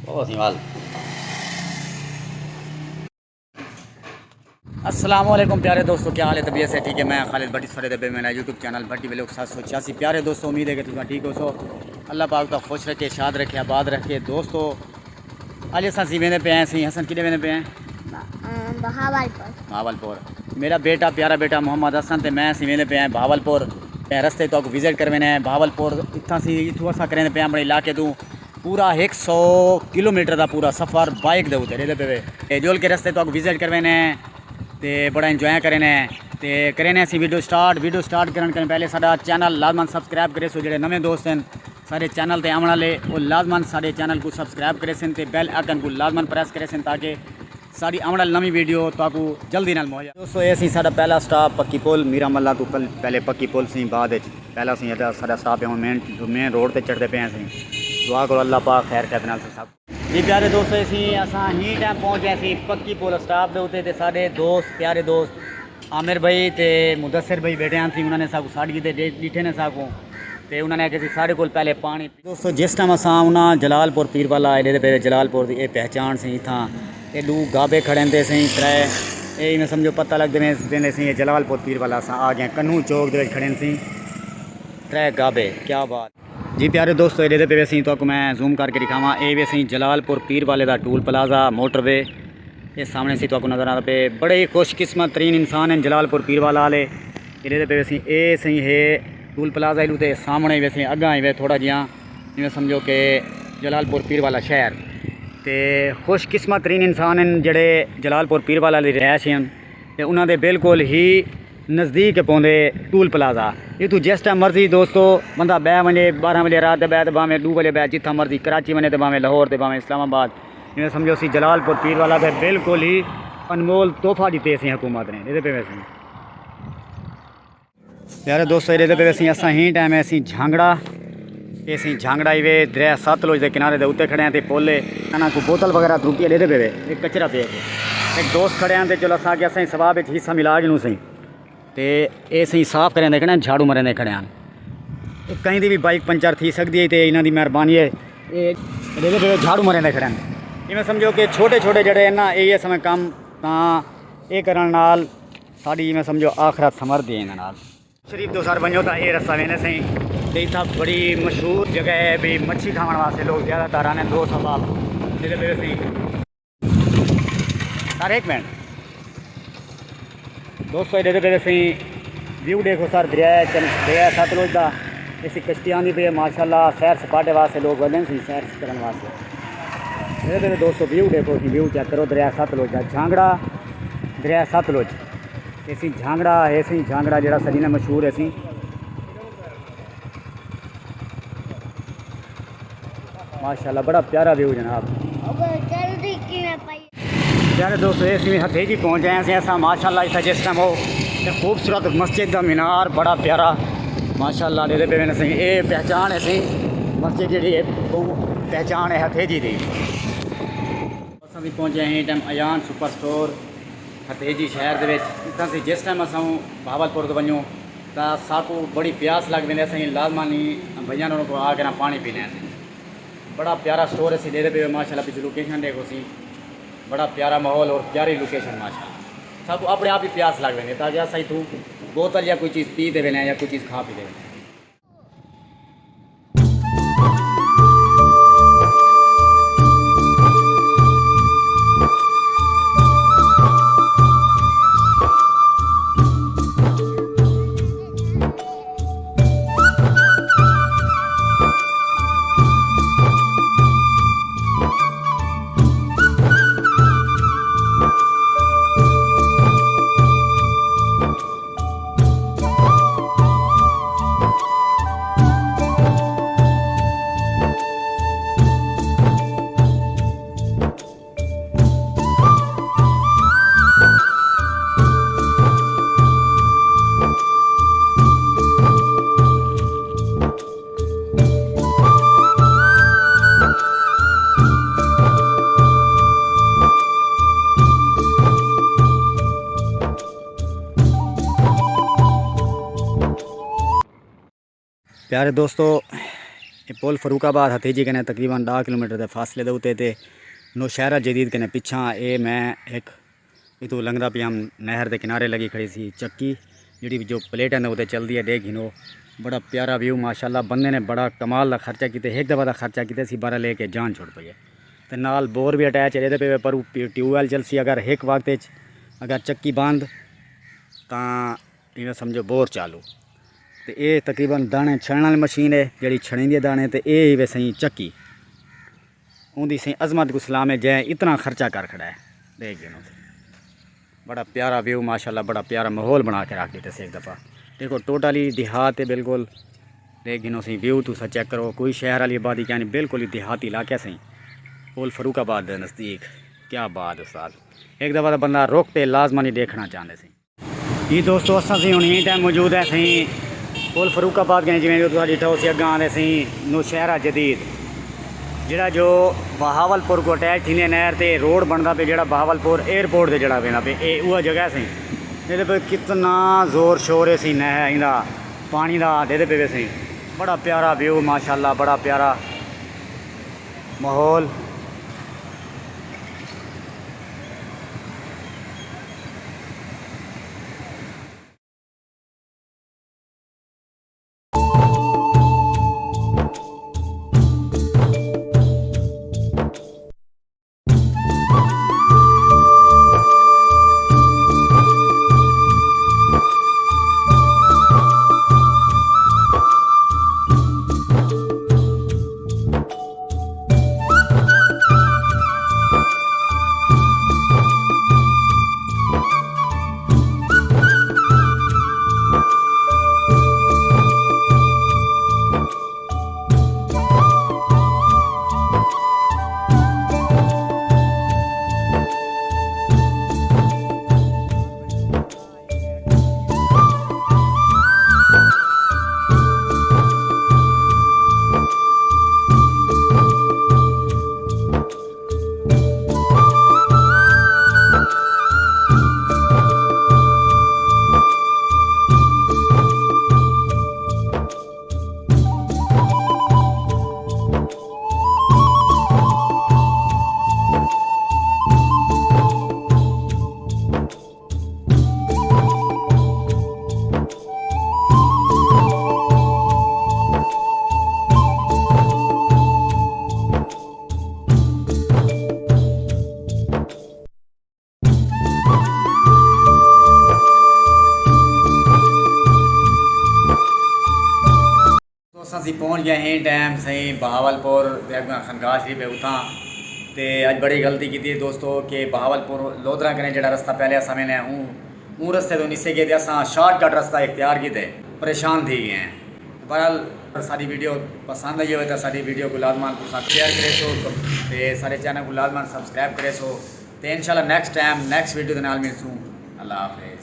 बहुत सी वाल। अस्सलाम वालेकुम प्यारे दोस्तों, क्या हाल है? तबीयत से ठीक है? मैं खालिद भट्टी फरे दबे मेरा यूट्यूब चैनल भट्टी व्लॉग 786। प्यारे दोस्तों, उम्मीद है कि तुम ठीक हो सो। अल्लाह पाक तो खुश रखे, शाद रखे, आबाद रखे। दोस्तों अज अस वेंदे पे हैं, सी हसन किधे वेंदे पे हैं? भावलपुर। मेरा बेटा, प्यारा बेटा मोहम्मद हसन ते मैं सी वेंदे पे हैं भावलपुर। रस्ते तो विजिट करवेने हैं भावलपुर। इतना सी इतों अस करें पे अपने इलाके तू पूरा 100 किलोमीटर का पूरा सफ़र बाइक दे उत्ते रेदे पे जोल के रस्ते तो विजिट करवेने ते बड़ा इंजॉय करेने ते करेने असी वीडियो स्टार्ट करने पहले साडा चैनल लाजमन सब्सक्राइब करे सो। जेडे नवे दोस्त हैं सारे चैनल ते आने वाले वो लाजमन सारे चैनल को सब्सक्राइब करे सन ते बेल आइकन को लाजमन प्रेस करे सन ताकि साड़ी आने वाली नवी वीडियो ताकू जल्दी नाल मुहैया। दोस्तों ये सी साडा पहला स्टॉप पक्की पुल मीरा मल्ला तो कल पहले पक्की पुल सी बाद पहला सी साडा स्टॉप है मेन रोड ते चढ़ते पे हैं सी। दुआ करो अल्लाह पाक खैर कहते नाल सब जी। प्यारे दोस्तों असी असां ही टाइम पहुँच गए सी पक्की पुल स्टॉप के उत्ते ते साडे दोस्त प्यारे दोस्त आमिर भाई ते मुदस्सिर भाई बैठे हैं सी। उन्होंने साकू साड़ी ते डिठे ने साकू ते उन्होंने आखे साढ़े को पहले पानी। दोस्तों जिस टाइम असां उन्हें जलालपुर पीर वाला एडे पे जलालपुर की पहचान सी इतना एडू गाबे खड़े थे सी त्रै ये में समझो पता लगते देंगे सी जलालपुर पीर वाला अस आ गए कन्नू चौक के खड़े सी त्रै गाबे। क्या बात जी। प्यारे दोस्तों एडे पे सी तो मैं जूम करके दिखावा ये वे सी जलालपुर पीर वाले का टूल प्लाजा मोटरवे ये सामने सी तो नज़र आ पे बड़े ही खुशकिस्मत तरीन इंसान हैं जलालपुर पीर वाला वाले। एडे पे सी ए सी है टूल प्लाजा इलू तो सामने वैसे अगा ही वे थोड़ा जिहा जिमें समझो कि जलालपुर पीर वाला शहर तो खुशकिस्मत तरीन इंसान हैं जड़े जलालपुर पीर वाला रहायश हैं तो उन्होंने बिल्कुल ही नज़दीक पौंदे टूल प्लाजा। इतू जिस टाइम मर्जी दोस्तों बंदा बह वजे 12 बजे रात बह तो भावें 2 बजे बह जिथा मर्जी कराची वने तो भावें लाहौर तो भावें इस्लामाबाद जिमें समझो सी जलालपुर पीर वाला तो बिल्कुल ही अनमोल तोहफा दिते सी हुकूमत ने ये पे वैसे। प्यारे दोस्तों ये पे वैसे असा ही टाइम है झांगड़ा ये सी झांगड़ा ही वे दरिया सतलुज के किनारे के उत्ते खड़े हैं तो पोले ना कोई बोतल वगैरह त्रुटी लेते पे एक कचरा पे एक दोस्त खड़े हैं तो चलो असा कि असें सवाब हिस्सा मिला जनू सही तो ये सही साफ करें देखने झाड़ू मरें खड़े हैं कहीं की भी बाइक पंचर थी सकती है तो इन्हों की मेहरबानी है ये पे झाड़ू मरें खड़े हैं। इवें समझो कि छोटे छोटे जड़े ना ये समय कम तो ये करने नाल साड़ी मैं समझो आखरत समझदी है इन्हां नाल। शरीफ दो सर बनो तो ये रस्ता वेने सही तो इतना बड़ी मशहूर जगह है भी मच्छी खाने वास्ते लोग ज़्यादातर आने 200 साल सही सर एक मिनट दोस्तों ये सही व्यू देखो सर दरिया सतलुज का इसी कश्ती आँदी पे माशाल्लाह सैर सपाटे वास्ते लोग बने सी सैर करने वास्ते। ये दोस्तों व्यू देखो व्यू चेक करो दरिया सतलुज का झांगड़ा दरिया सतलुज ऐसी झांगड़ा है सी झांगड़ा जरा सरी ने मशहूर है सी। माशाल्लाह बड़ा प्यारा व्यू जनाब। प्यारे दोस्तों ये हथेजी पहुँच गए हैं असा माशाल्लाह इतना जिस टाइम हो खूबसूरत मस्जिद का मीनार बड़ा प्यारा माशाल्लाह दे पे सही ये पहचान है सी मस्जिद जी पहचान है हथेजी की। अस भी पहुँचे हैं टाइम अयान सुपर स्टोर हथेजी शहर के इतना से जिस टाइम अस भावलपुर तो वनूँ तो साकू बड़ी प्यास लग वेंदे असीं लाजमानी भैया को आके ना पानी पी लें। बड़ा प्यारा स्टोर असी दे पे माशाल्लाह पीछे लोकेशन देखो सी बड़ा प्यारा माहौल और प्यारी लोकेशन माशाल्लाह साकू अपने आप ही प्यास लग वेंदे ताकि अस तू बोतल या कोई चीज़ पी दे या कोई चीज़ खा पी दे। प्यारे दोस्तों पुल फरूकाबाद हथीजी कने तकरीबन 10 किलोमीटर के फासले के उत्ते नौशहरा जदीद कने पिछा ये मैं एक इतों लंघदा पिया नहर के किनारे लगी खड़ी सी चक्की जी जो प्लेट है उत्ते चलती है डे घिनो बड़ा प्यारा व्यू माशाल्लाह। बंदे ने बड़ा कमाल का खर्चा किया, एक दफ़ा का खर्चा किया सी 12 लेके जान छोड़ पई है। तो नाल बोर भी अटैच है पे पर ट्यूबवैल चलसी अगर एक वक्त अगर चक्की बंद तो इवें समझो बोर चालू। तो ये तकरीबन दाने छड़न वाली मशीन है जी छड़ी दाने। तो ये वे सही चक्की उनकी सही अजमत को सलाम है जै इतना खर्चा कर खड़ा है। देख गिनो बड़ा प्यारा व्यू माशाल्लाह, बड़ा प्यारा माहौल बना के रख देते से एक दफ़ा। देखो टोटली देहात है बिल्कुल। देख गिनो सही व्यू तुसा चेक करो, कोई शहर वाली आबादी क्या नहीं, बिल्कुल ही देहाती इलाके सही पुल फरूकाबाद के नज़दीक। क्या बात उस्ताद, एक दफ़ा तो बंदा रोकते लाजमानी देखना चाहते सी। ये दोस्तों असा सी हुण टाइम मौजूद है सही पुल फरूकाबाद के जिमें जो डिठा उस अगर आते सही नौशहरा जदीद जोड़ा जो बहावलपुर को अटैच थी नहर से रोड बनता पे जो बहावलपुर एयरपोर्ट से जोड़ा वेंदा पे वह जगह सही। ये पे कितना जोर शोर है सी नहर इंदा पानी का दे पे सही। बड़ा प्यारा व्यू माशाल्लाह, बड़ा प्यारा माहौल। असी पहुँच गए हैं टाइम सही बहावलपुर खनगाह शरीफ है उतना। तो अज बड़ी गलती की थी दोस्तों कि बहावलपुर लोधरा कने जो रास्ता पहले असा मैंने ऊ रस्ते तो नीचे गए थे, असा शॉर्टकट रास्ता इख्तियार किए, परेशान थी गए हैं। बहरहाल सारी वीडियो पसंद आई हो तो सारी वीडियो को लाजमान शेयर करे सो, तो सारे चैनल को लाजमान सब्सक्राइब करे सो। तो इंशाल्लाह नेक्स्ट टाइम नेक्स्ट वीडियो के नाल मिलसूँ। अल्लाह हाफिज़।